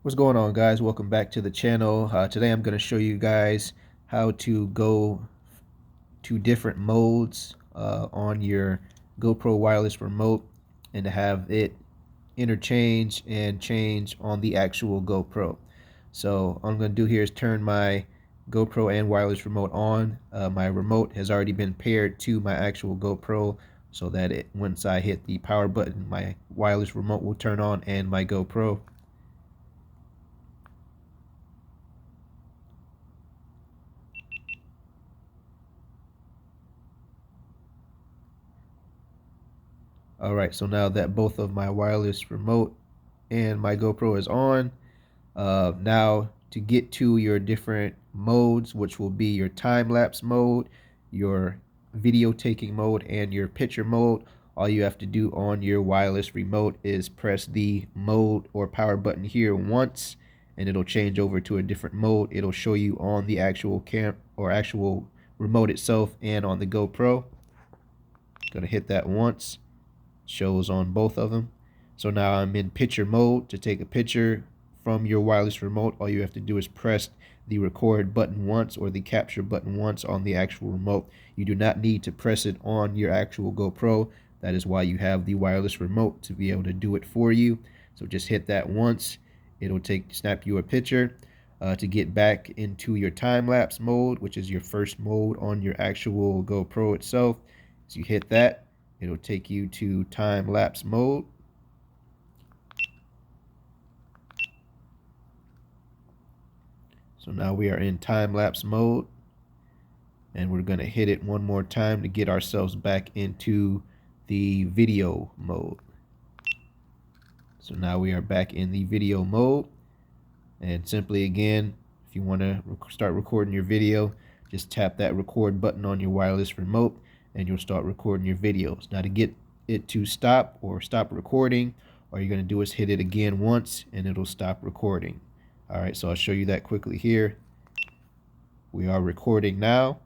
What's going on, guys? Welcome back to the channel. Today I'm going to show you guys how to go to different modes on your GoPro wireless remote and to have it interchange and change on the actual GoPro. So all I'm going to do here is turn my GoPro and wireless remote on. My remote has already been paired to my actual GoPro so that once I hit the power button, my wireless remote will turn on and my GoPro. All right, so now that both of my wireless remote and my GoPro is on, now to get to your different modes, which will be your time-lapse mode, your video taking mode, and your picture mode, all you have to do on your wireless remote is press the mode or power button here once, and it'll change over to a different mode. It'll show you on the actual actual remote itself and on the GoPro. Gonna hit that once. Shows on both of them. So now I'm in picture mode. To take a picture from your wireless remote, all you have to do is press the record button once or the capture button once on the actual remote. You do not need to press it on your actual GoPro. That is why you have the wireless remote, to be able to do it for you. So just hit that once. It'll snap you a picture. To get back into your time-lapse mode, which is your first mode on your actual GoPro itself. So you hit that, it'll take you to time-lapse mode. So now we are in time-lapse mode, and we're going to hit it one more time to get ourselves back into the video mode. So now we are back in the video mode, and simply again, if you want to start recording your video, just tap that record button on your wireless remote and you'll start recording your videos. Now to get it to stop or stop recording, all you're going to do is hit it again once and it'll stop recording. All right, so I'll show you that quickly here. We are recording now.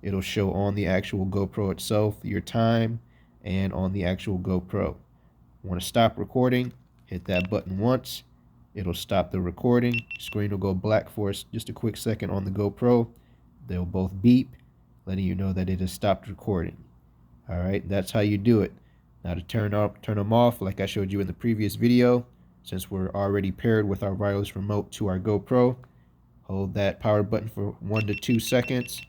It'll show on the actual GoPro itself your time and on the actual GoPro. Want to stop recording, hit that button once. It'll stop the recording. Screen will go black for just a quick second on the GoPro. They'll both beep, letting you know that it has stopped recording. All right, that's how you do it. Now to turn them off, like I showed you in the previous video, since we're already paired with our wireless remote to our GoPro, hold that power button for 1 to 2 seconds.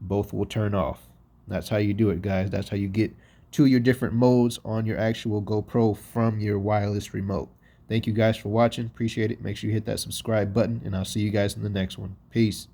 Both will turn off. That's how you do it, guys. That's how you get to your different modes on your actual GoPro from your wireless remote. Thank you guys for watching. Appreciate it. Make sure you hit that subscribe button, and I'll see you guys in the next one. Peace.